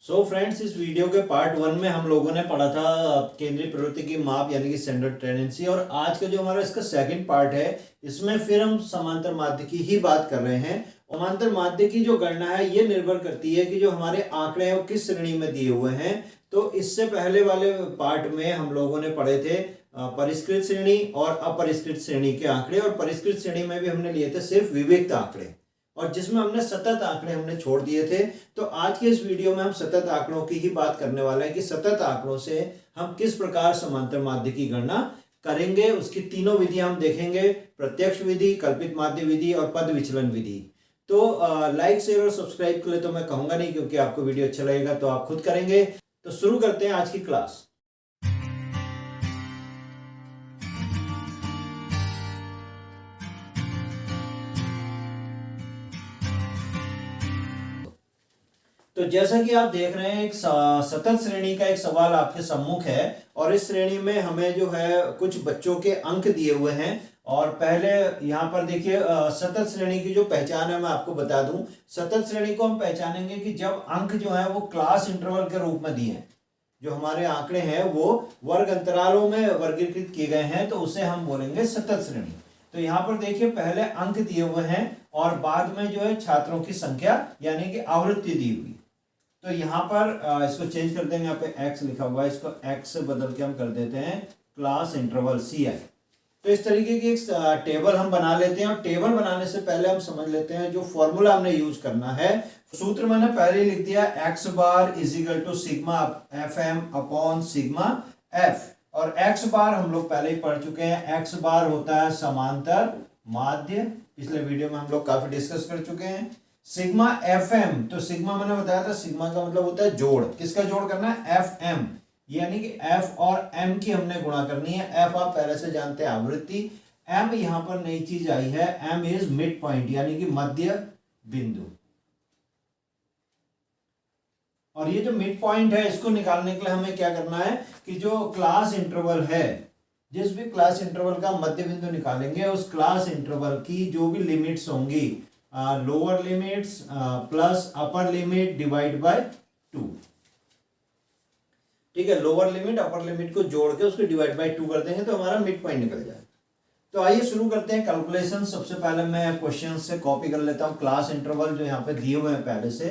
So friends, इस video के part 1 में हम लोगों ने पढ़ा था केंद्रीय प्रवृत्ति की माप यानी कि सेंट्रल टेंडेंसी। और आज का जो हमारा इसका सेकंड पार्ट है, इसमें फिर हम समांतर माध्य की ही बात कर रहे हैं। समांतर माध्य की जो गणना है ये निर्भर करती है कि जो हमारे आंकड़े हैं वो किस श्रेणी में दिए हुए हैं। तो इससे पहले वाले पार्ट में हम लोगों ने पढ़े थे परिष्कृत श्रेणी और अपरिष्कृत श्रेणी के आंकड़े, और परिष्कृत श्रेणी में भी हमने लिए थे सिर्फ विविक्त आंकड़े, और जिसमें हमने सतत आंकड़े हमने छोड़ दिए थे। तो आज के इस वीडियो में हम सतत आंकड़ों की ही बात करने वाले हैं कि सतत आंकड़ों से हम किस प्रकार समांतर माध्य की गणना करेंगे। उसकी तीनों विधियां हम देखेंगे, प्रत्यक्ष विधि, कल्पित माध्य विधि और पद विचलन विधि। तो लाइक शेयर और सब्सक्राइब के लिए तो मैं कहूंगा नहीं, क्योंकि आपको वीडियो अच्छा लगेगा तो आप खुद करेंगे। तो शुरू करते हैं आज की क्लास। तो जैसा कि आप देख रहे हैं, एक सतत श्रेणी का एक सवाल आपके सम्मुख है, और इस श्रेणी में हमें जो है कुछ बच्चों के अंक दिए हुए हैं। और पहले यहाँ पर देखिए, सतत श्रेणी की जो पहचान है मैं आपको बता दूं। सतत श्रेणी को हम पहचानेंगे कि जब अंक जो है वो क्लास इंटरवल के रूप में दिए हैं, जो हमारे आंकड़े हैं वो वर्ग अंतरालों में वर्गीकृत किए गए हैं, तो उसे हम बोलेंगे सतत श्रेणी। तो यहाँ पर देखिए, पहले अंक दिए हुए हैं और बाद में जो है छात्रों की संख्या यानी कि आवृत्ति दी हुई। तो यहाँ पर इसको चेंज कर देंगे, यहाँ पे x लिखा हुआ है, इसको x से बदल के हम कर देते हैं क्लास इंटरवल CI। तो इस तरीके की एक टेबल हम बना लेते हैं, और टेबल बनाने से पहले हम समझ लेते हैं जो फॉर्मूला हमने यूज करना है। सूत्र मैंने पहले ही लिख दिया, x bar is equal to sigma FM upon sigma F। और x बार हम लोग पहले ही पढ़ चुके हैं, x बार होता है समांतर माध्य, पिछले वीडियो में हम लोग काफी डिस्कस कर चुके हैं। सिग्मा FM, तो सिग्मा मैंने बताया था, सिग्मा का मतलब होता है जोड़। किसका जोड़ करना है? FM, यानी कि F और M की हमने गुणा करनी है। F आप पहले से जानते हैं आवृत्ति, M यहां पर नई चीज आई है, M इज मिड पॉइंट यानी कि मध्य बिंदु। और ये जो मिड पॉइंट है, इसको निकालने के लिए हमें क्या करना है कि जो क्लास इंटरवल है, जिस भी क्लास इंटरवल का मध्य बिंदु निकालेंगे, उस क्लास इंटरवल की जो भी लिमिट्स होंगी, lower limits plus upper limit divide by 2। ठीक है, लोअर लिमिट अपर लिमिट को जोड़ के उसको डिवाइड बाय 2 कर देंगे तो हमारा मिड पॉइंट निकल जाए। तो आइए शुरू करते हैं कैलकुलेशन। सबसे पहले मैं क्वेश्चन से कॉपी कर लेता हूं क्लास इंटरवल जो यहाँ पे दिए हुए हैं पहले से,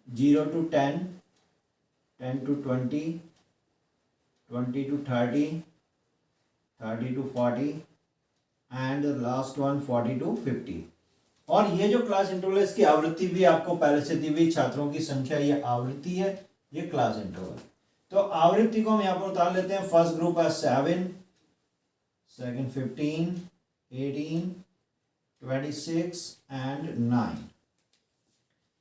0 to 10, 10 to 20, 20 to 30, 30 to 40 and last one 40 to 50। और ये जो क्लास इंटरवल है, इसकी आवृत्ति भी आपको पहले से दी हुई, छात्रों की संख्या ये आवृत्ति है, ये क्लास इंटरवल। तो आवृत्ति को हम यहाँ पर उतार लेते हैं। फर्स्ट ग्रुप है 7, सेकंड 15, 18, 26 एंड 9।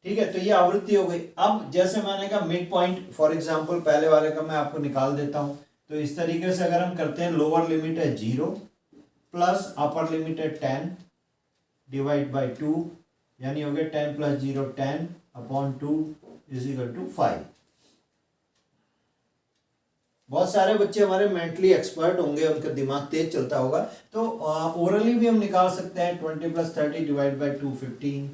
ठीक है, तो ये आवृत्ति हो गई। अब जैसे मैंने कहा मिड पॉइंट, फॉर एग्जांपल पहले वाले का मैं आपको निकाल देता हूं। तो इस तरीके से अगर हम करते हैं, लोअर लिमिट है 0 प्लस अपर लिमिट है 10 डिवाइड बाय 2, यानी हो गया 10 plus 0 10 upon 2 is equal to 5। बहुत सारे बच्चे हमारे मेंटली एक्सपर्ट होंगे, उनका दिमाग तेज चलता होगा, तो ओरली भी हम निकाल सकते हैं। 20 प्लस 30 डिवाइड बाय 2 15।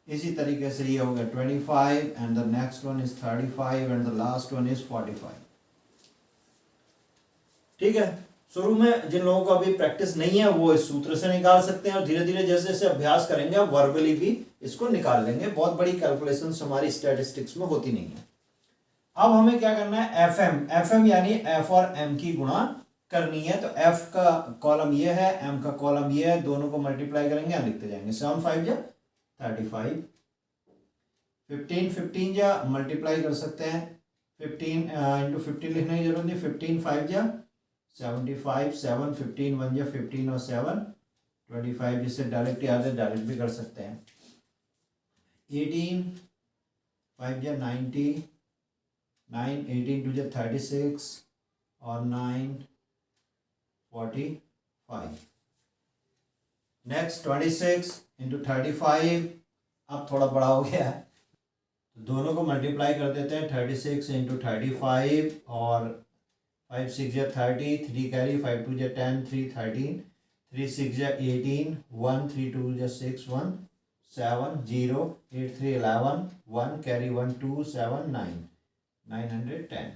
इसी तरीके से ये हो गया 25 and the next one is 35 and the last one is 45। ठीक है, शुरू में जिन लोगों को अभी प्रैक्टिस नहीं है वो इस सूत्र से निकाल सकते हैं, और धीरे धीरे जैसे जैसे अभ्यास करेंगे आप वर्बली भी इसको निकाल लेंगे। बहुत बड़ी कैलकुलेशंस हमारी स्टैटिस्टिक्स में होती नहीं है। अब हमें क्या करना है, FM यानी F और M की गुणा करनी है। तो F का कॉलम ये है, M का कॉलम ये है, दोनों को मल्टीप्लाई करेंगे, यहाँ लिखते जाएंगे। 7 5 जा 35, 15 15 जा मल्टीप्लाई कर सकते हैं, 15 इंटू 15 लिखने की जरूरत नहीं, 15 5 जा 75, 7 15 1 जा 15 और 7 25, जिससे डायरेक्ट याद है डायरेक्ट भी कर सकते हैं। 18 5 जा 90, 9 18 2 जा 36 और 9 45। नेक्स्ट 26 इंटू 35, अब थोड़ा बड़ा हो गया है, तो दोनों को मल्टीप्लाई कर देते हैं। 36 इंटू 35 और 5 6 जा 30, 3 कैरी, 5 2 जा 10, 3 13, 3 6 जा 18, 1 3 2 जा 6 1 7 0 8 3 11 1 carry 1 2 7 9 910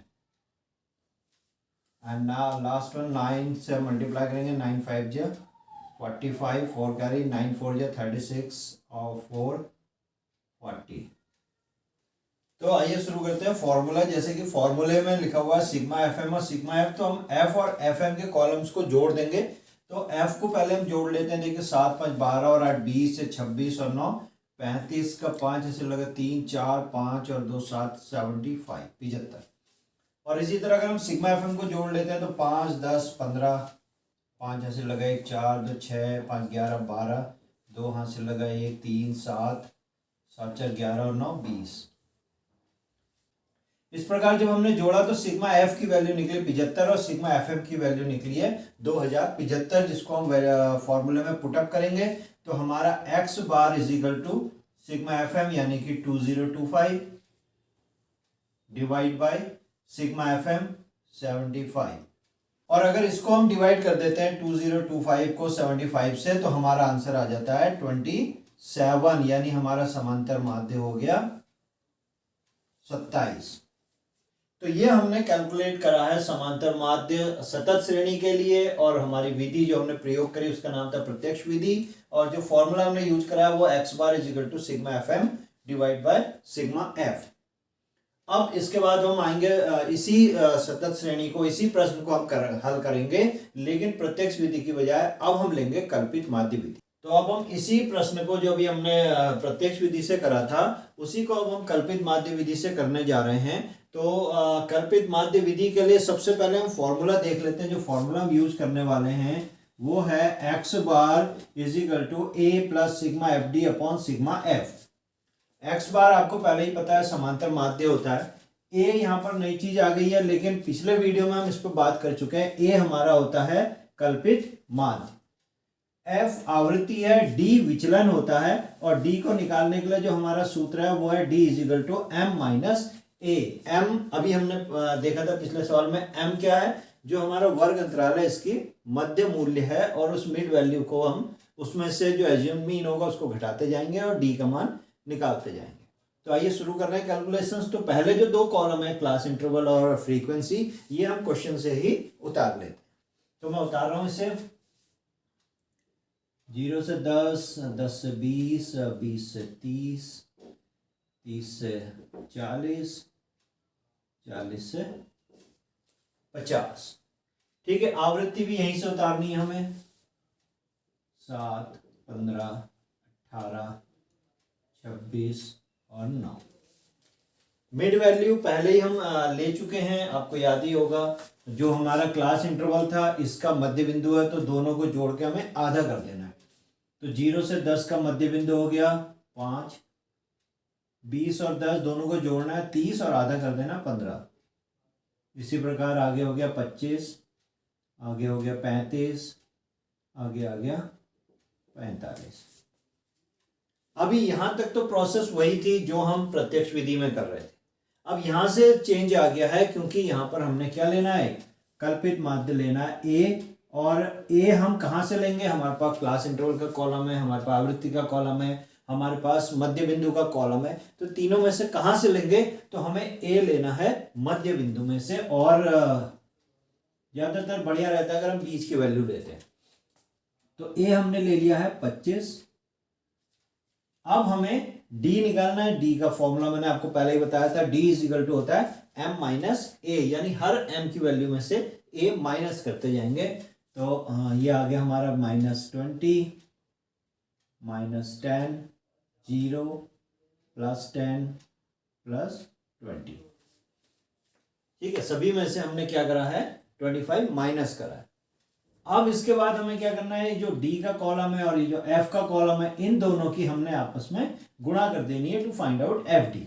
and now last one 9 से मल्टीप्लाई करेंगे 9 5 जा 45 4 कैरी 9 4 जा 36 और 4 40। तो आइए शुरू करते हैं फॉर्मूला। जैसे कि फॉर्मूले में लिखा हुआ है सिग्मा एफ एम और सिग्मा एफ, तो हम एफ और एफ एम के कॉलम्स को जोड़ देंगे। तो एफ को पहले हम जोड़ लेते हैं। देखिए 7 5 12 और 8 20 से 26 और 9 35 का 5 ऐसे लगा 3 4 5 और 2 7 75 75। और इसी तरह अगर हम सिग्मा एफ एम को जोड़ लेते हैं तो 5 10 15 5 ऐसे लगा 1 4 2 6 5 11 12 2 हाथ से लगा 1 3 7 7 4 11 और 9 20। इस प्रकार जब हमने जोड़ा तो सिग्मा एफ की वैल्यू निकली 75 और सिग्मा एफ एम की वैल्यू निकली है 2075, जिसको हम फॉर्मूले में पुटअप करेंगे तो हमारा x bar is equal to sigma F M यानी कि 2025 divide by sigma F M 75। और अगर इसको हम डिवाइड कर देते हैं 2025 को 75 से तो हमारा आंसर आ जाता है 27, यानी हमारा समांतर माध्य हो गया 27। तो ये हमने कैलकुलेट करा है समांतर माध्य सतत श्रेणी के लिए, और हमारी विधि जो हमने प्रयोग करी उसका नाम था प्रत्यक्ष विधि, और जो फॉर्मूला हमने यूज करा है वो x bar is equal to sigma F M divide by sigma F. अब इसके बाद हम आएंगे इसी सतत श्रेणी को, इसी प्रश्न को हम हल करेंगे, लेकिन प्रत्यक्ष विधि की बजाय अब हम लेंगे कल्पित माध्य विधि। तो अब हम इसी प्रश्न को जो अभी हमने प्रत्यक्ष विधि से करा था उसी को अब हम कल्पित माध्य विधि से करने जा रहे हैं। तो कल्पित माध्य विधि के लिए सबसे पहले हम फॉर्मूला देख लेते हैं। जो फॉर्मूला हम यूज करने वाले हैं वो है x bar is equal to a plus sigma F d upon sigma f. X bar आपको पहले ही पता है समांतर माध्य होता है। ए यहाँ पर नई चीज आ गई है, लेकिन पिछले वीडियो में हम इस पर बात कर चुके हैं। ए हमारा होता है कल्पित माध्य, एफ आवृत्ति है, डी विचलन होता है, और डी को निकालने के लिए जो हमारा सूत्र है वो है D is equal to M minus A. एम अभी हमने देखा था पिछले सवाल में, एम क्या है, जो हमारा वर्ग अंतराल है इसकी मध्य मूल्य है, और उस मिड वैल्यू को हम उसमें से जो एज्यूम मीन होगा उसको घटाते जाएंगे और डी का मान निकालते जाएंगे। तो आइए शुरू कर रहे हैं कैलकुलेशंस। तो पहले जो दो कॉलम है क्लास इंटरवल और फ्रीक्वेंसी, ये हम क्वेश्चन से ही उतार लेते हैं। तो मैं उतार रहा हूं इसे। 0 से 10, 10 से 20, 20 से 30, 30 से 40, 40 से 50। ठीक है, आवृत्ति भी यहीं से उतारनी है हमें। 7, 15, 18, 26 और 9। मिड वैल्यू पहले ही हम ले चुके हैं, आपको याद ही होगा। जो हमारा क्लास इंटरवल था इसका मध्य बिंदु है, तो दोनों को जोड़ के हमें आधा कर देना है। तो 0 से 10 का मध्य बिंदु हो गया 5, 20 और 10 दोनों को जोड़ना है 30 और आधा कर देना 15। इसी प्रकार आगे हो गया 25, आगे हो गया 35, आगे आ गया 45। अभी यहां तक तो प्रोसेस वही थी जो हम प्रत्यक्ष विधि में कर रहे थे। अब यहां से चेंज आ गया है, क्योंकि यहां पर हमने क्या लेना है, कल्पित माध्य लेना है ए। और ए हम कहां से लेंगे, हमारे पास क्लास इंटरवल का कॉलम है, हमारे पास आवृत्ति का कॉलम है, हमारे पास मध्य बिंदु का कॉलम है। तो तीनों में से कहां से लेंगे, तो हमें ए लेना है मध्य बिंदु में से। और ज्यादातर बढ़िया रहता है अगर हम बीच की वैल्यू लेते हैं। तो ए हमने ले लिया है 25। अब हमें डी निकालना है। डी का फॉर्मूला मैंने आपको पहले ही बताया था, डी इज इक्वल टू होता है एम माइनस ए, यानी हर एम की वैल्यू में से ए माइनस करते जाएंगे। तो ये आ गया हमारा -20, -10, 0, +10, +20। ठीक है, सभी में से हमने क्या करा है, 25 माइनस करा है। अब इसके बाद हमें क्या करना है, जो डी का कॉलम है और ये जो एफ का कॉलम है, इन दोनों की हमने आपस में गुणा कर देनी है to find out F D.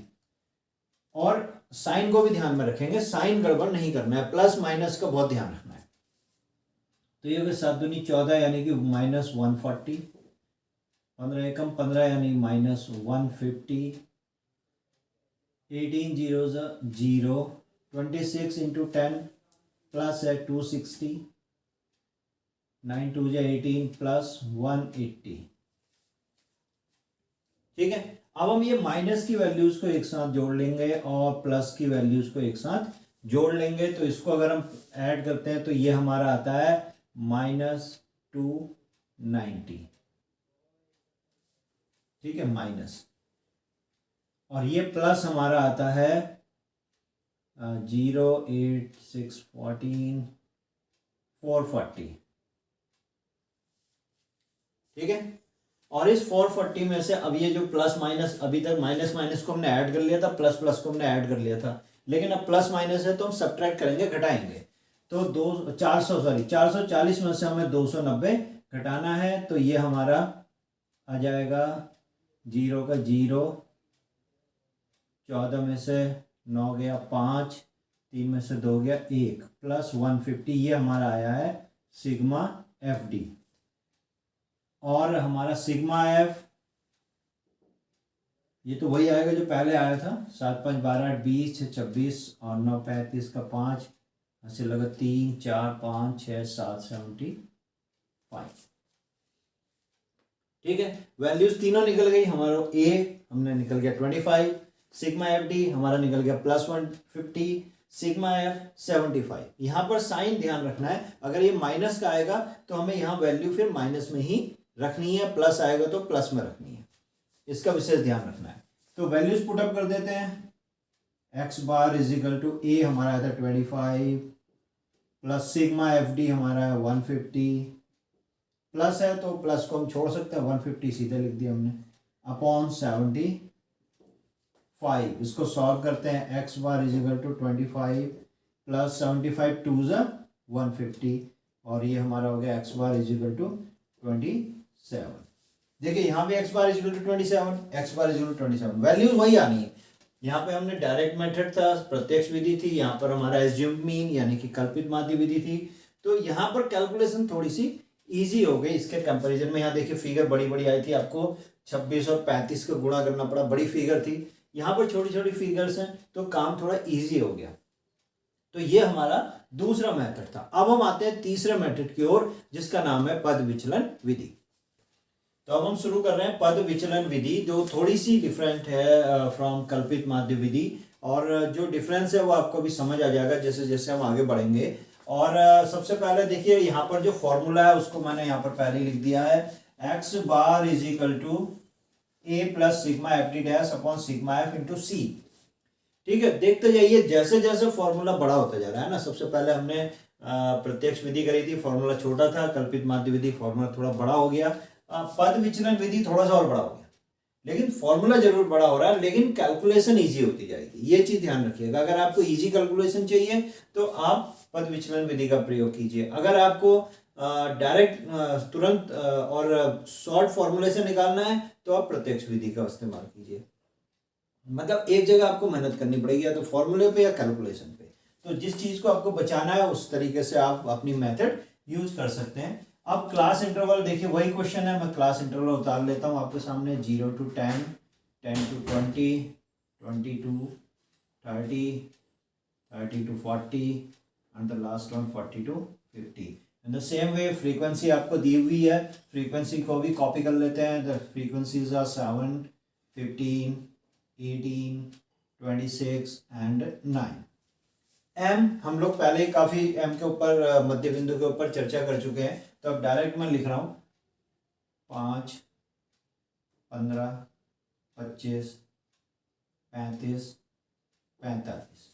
और साइन को भी ध्यान में रखेंगे, साइन गड़बड़ नहीं करना है, प्लस माइनस का बहुत ध्यान रखना है। तो ये 7 दूनी 14 यानी कि -140, 15 एकम 15 यानी -150, 18 zeros 0, 26 into 10 प्लस है 260, 9 2 18 प्लस 180। ठीक है, अब हम ये माइनस की वैल्यूज को एक साथ जोड़ लेंगे और प्लस की वैल्यूज को एक साथ जोड़ लेंगे। तो इसको अगर हम ऐड करते हैं तो ये हमारा आता है -290, ठीक है, माइनस, और ये प्लस हमारा आता है 0, 8, 6, 14, 440, ठीक है। और इस 440 में से अब ये जो प्लस माइनस, अभी तक माइनस माइनस को हमने ऐड कर लिया था, प्लस प्लस को हमने ऐड कर लिया था, लेकिन अब प्लस माइनस है तो हम सब्ट्रैक्ट करेंगे, घटाएंगे। तो 440 में से हमें 290 घटाना है, तो ये हमारा आ जाएगा 0 का 0, 14 में से 9 गया 5, 3 में से 2 गया 1, प्लस 150, ये हमारा आया है सिग्मा एफ डी। और हमारा सिग्मा एफ ये तो वही आएगा जो पहले आया था, 7, 5, 12, 8, 20, 6, 26 और 9, 35 का 5, ऐसे लगा 3, 4, 5, 6, 7, 75, ठीक है। वैल्यूज तीनों निकल गई, हमारा ए हमने निकल गया 25, सिग्मा एफ डी हमारा निकल गया +150, सिग्मा एफ 75। यहाँ पर साइन ध्यान रखना है, अगर ये माइनस का आएगा तो हमें यहाँ वैल्यू फिर माइनस में ही रखनी है, प्लस आएगा तो प्लस में रखनी है, इसका विशेष ध्यान रखना है। तो वैल्यूज पुटअप कर देते हैं। X bar is equal to a हमारा आया था 25, प्लस सिग्मा एफ डी हमारा है 150, प्लस है तो प्लस को हम छोड़ सकते हैं, 150 सीधे लिख दिया हमने, अपॉन 75। इसको सॉल्व करते हैं, x bar is equal to 25 plus 75 2 ज़ा 150, और ये हमारा हो गया x bar is equal to 27। देखिए यहाँ पे x bar is equal to 27, x bar is equal to 27, values वही आनी है। यहाँ पे हमने डायरेक्ट मेथड था, प्रत्यक्ष विधि थी, यहाँ पर हमारा एज्यूम्ड मीन यानी कि कल्पित माध्य विधि थी। तो यहाँ पर कैलकुलेशन थोड़ी सी इजी हो गई इसके कंपैरिजन में। यहाँ देखिए फिगर बड़ी बड़ी आई थी, आपको 26 और 35 का गुणा करना पड़ा, बड़ी फिगर थी। यहाँ पर छोटी छोटी फिगर्स हैं तो काम थोड़ा इजी हो गया। तो ये हमारा दूसरा मेथड था। अब हम आते हैं तीसरे मेथड की ओर, जिसका नाम है पद विचलन विधि। तो अब हम शुरू कर रहे हैं पद विचलन विधि, जो थोड़ी सी डिफरेंट है फ्रॉम कल्पित माध्य विधि, और जो डिफरेंस है वो आपको भी समझ आ जाएगा जैसे जैसे हम आगे बढ़ेंगे। और सबसे पहले देखिए यहाँ पर जो फॉर्मूला है उसको मैंने यहाँ पर पहले लिख दिया है, x bar is equal to a plus sigma F D dash upon sigma f into c. ठीक है, देखते जाइए जैसे जैसे फॉर्मूला बड़ा होता जा रहा है ना। सबसे पहले हमने प्रत्यक्ष विधि करी थी, फॉर्मूला छोटा था, कल्पित माध्य विधि फॉर्मूला थोड़ा बड़ा हो गया, पद विचलन विधि थोड़ा सा और बड़ा हो गया, लेकिन फॉर्मूला जरूर बड़ा हो रहा है, लेकिन कैलकुलेशन इजी होती जाएगी। ये चीज ध्यान रखिएगा, अगर आपको इजी कैलकुलेशन चाहिए तो आप पद विचलन विधि का प्रयोग कीजिए। अगर आपको डायरेक्ट तुरंत और शॉर्ट फॉर्मूले से निकालना है तो आप प्रत्यक्ष विधि का इस्तेमाल कीजिए। मतलब एक जगह आपको मेहनत करनी पड़ेगी, या तो फॉर्मूले पे या कैलकुलेशन पे। तो जिस चीज को आपको बचाना है उस तरीके से आप अपनी मेथड यूज कर सकते हैं। अब क्लास इंटरवल देखिए, वही क्वेश्चन है, मैं क्लास इंटरवल उतार लेता हूँ आपके सामने। 0 to 10, 10 to 20, 20 to 30, 30 to 40 and the last one 40 to 50। In the same way frequency आपको दी हुई है, फ्रीक्वेंसी को भी कॉपी कर लेते हैं। The frequencies are 7, 15, 18, 26 and 9। एम हम लोग पहले ही काफ़ी एम के ऊपर, मध्य बिंदु के ऊपर चर्चा कर चुके हैं, तो अब डायरेक्ट मैं लिख रहा हूँ 5, 15, 25, 35, 45।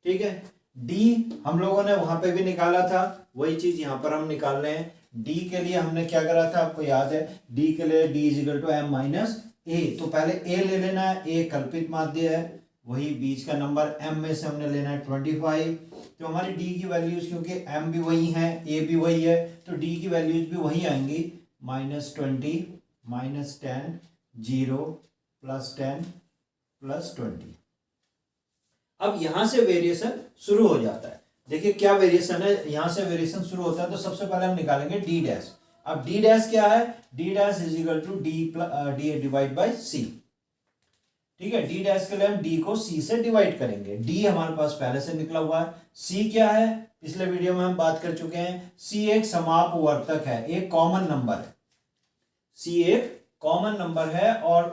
ठीक है, डी हम लोगों ने वहां पे भी निकाला था, वही चीज यहाँ पर हम निकाल रहे हैं। डी के लिए हमने क्या करा था आपको याद है, डी के लिए d is equal to M minus a. तो पहले ए ले लेना है, ए कल्पित माध्य है, वही बीच का नंबर m में से हमने लेना है 25। तो हमारी d की वैल्यूज, क्योंकि m भी वही है a भी वही है, तो d की वैल्यूज भी वही आएंगी, -20, -10, 0, +10, +20। अब यहां से वेरिएशन शुरू हो जाता है। देखिए क्या वेरिएशन है, यहां से वेरिएशन शुरू होता है। तो सबसे पहले हम निकालेंगे d डैश। अब d डैश क्या है, d dash is equal to d divide by c। ठीक है, डी डैश के लिए हम डी को सी से डिवाइड करेंगे। डी हमारे पास पहले से निकला हुआ है। सी क्या है, पिछले वीडियो में हम बात कर चुके हैं, सी एक समापवर्तक है, एक कॉमन नंबर है। सी एक कॉमन नंबर है और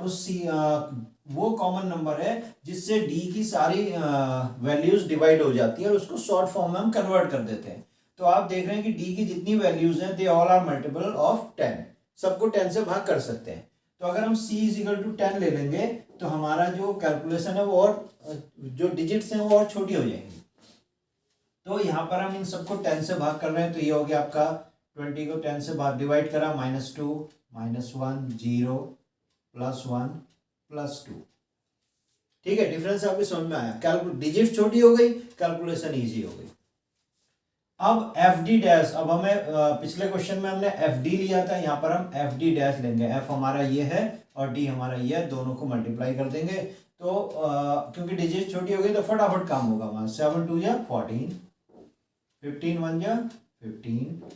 वो कॉमन नंबर है जिससे डी की सारी वैल्यूज डिवाइड हो जाती है और उसको शॉर्ट फॉर्म में हम कन्वर्ट कर देते हैं। तो आप देख रहे हैं कि डी की जितनी वैल्यूज हैं they all are multiple of 10, सबको 10 से भाग कर सकते हैं। तो अगर हम c इजिकल टू 10 ले लेंगे तो हमारा जो कैलकुलेशन है वो और जो डिजिट्स हैं वो और छोटी हो जाएंगी। तो यहाँ पर हम इन सबको 10 से भाग कर रहे हैं, तो ये हो गया आपका 20 को 10 से भाग डिवाइड करा, -2 -1 0 +1 +2। ठीक है, डिफरेंस आपको समझ में आया। डिजिट छोटी हो गई, कैलकुलेशन इजी हो गई। अब एफ डी डैश, अब हमें पिछले क्वेश्चन में हमने एफ डी लिया था, यहाँ पर हम एफ डी डैश लेंगे। एफ हमारा ये है और डी हमारा ये है, दोनों को मल्टीप्लाई कर देंगे। तो क्योंकि डिजिट छोटी हो गई तो फटाफट काम होगा वहां। 7 2 या 14, 15 1 या 15,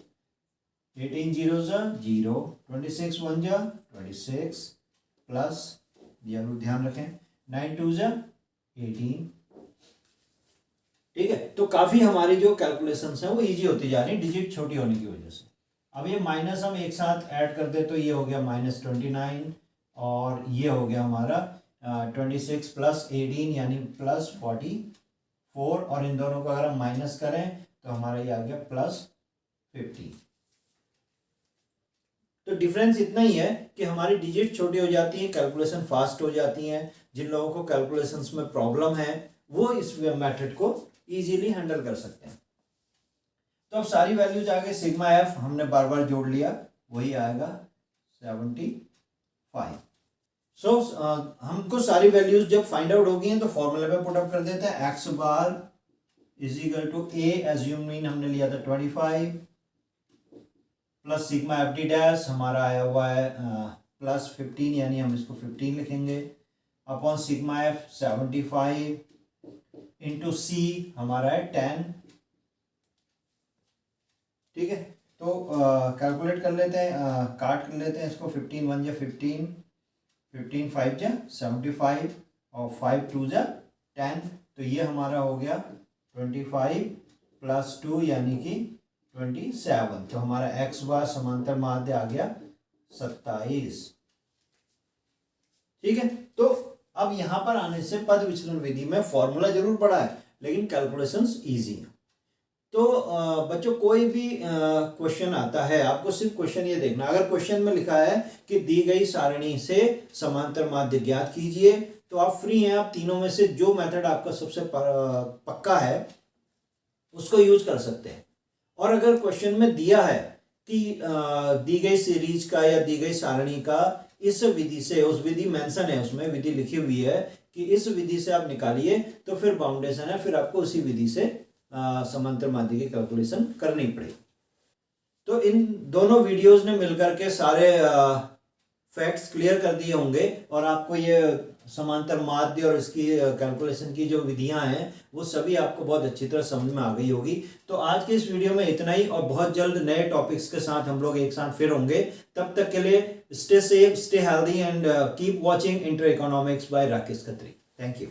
18 0 जा 0, 26 1 जा 26 प्लस, जरूर ध्यान रखें, 9 2 जा 18। ठीक है, तो काफी हमारी जो कैलकुलेशंस हैं वो इजी होती जा रही है डिजिट छोटी होने की वजह से। अब ये माइनस हम एक साथ ऐड कर दे तो ये हो गया -29 और ये हो गया हमारा 26 प्लस 18 यानी +44, और इन दोनों को अगर हम माइनस करें तो हमारा ये आ गया +50। तो डिफरेंस इतना ही है कि हमारी डिजिट छोटी हो जाती है, कैलकुलेशन फास्ट हो जाती हैं। जिन लोगों को कैलकुलेशंस में प्रॉब्लम है वो इस मेथड को इजीली हैंडल कर सकते हैं। तो अब सारी वैल्यूज आ गए, सिग्मा एफ हमने बार बार जोड़ लिया, वही आएगा 75। सो हमको सारी वैल्यूज जब फाइंड आउट हो गई हैं तो फॉर्मूले पे पुट अप कर देते हैं। X bar is equal to A, assumed mean हमने लिया था 25, plus sigma F D dash हमारा आया हुआ है +15 यानी हम इसको 15 लिखेंगे, अपॉन सिग्मा एफ 75 इंटू सी हमारा है 10। ठीक है, तो कैलकुलेट कर लेते हैं, काट कर लेते हैं इसको। 15 1 जा 15, 15 5 जा 75 और 5 2 जा 10। तो ये हमारा हो गया 25 + 2 यानी कि 27। तो हमारा एक्स बार समांतर माध्य आ गया 27। ठीक है, तो अब यहां पर आने से पद विचलन विधि में फॉर्मूला जरूर पड़ा है लेकिन कैलकुलेशंस इजी है। तो बच्चों कोई भी क्वेश्चन आता है, आपको सिर्फ क्वेश्चन ये देखना, अगर क्वेश्चन में लिखा है कि दी गई सारणी से समांतर माध्य ज्ञात कीजिए, तो आप फ्री हैं, आप तीनों में से जो मेथड आपका सबसे पक्का है उसको यूज कर सकते हैं। और अगर क्वेश्चन में दिया है कि दी गई सीरीज का या दी गई सारणी का इस विधि से, उस विधि मेंशन है, उसमें विधि लिखी हुई है कि इस विधि से आप निकालिए, तो फिर बाउंडेशन है, फिर आपको उसी विधि से समांतर माध्य की कैलकुलेशन करनी पड़ेगी। तो इन दोनों वीडियोस ने मिलकर के सारे फैक्ट्स क्लियर कर दिए होंगे और आपको ये समांतर माध्य और इसकी कैलकुलेशन की जो विधियां हैं वो सभी आपको बहुत अच्छी तरह समझ में आ गई होगी। तो आज के इस वीडियो में इतना ही, और बहुत जल्द नए टॉपिक्स के साथ हम लोग एक साथ फिर होंगे। तब तक के लिए stay safe, stay healthy and keep watching inter economics by Rakesh Khatri. Thank you.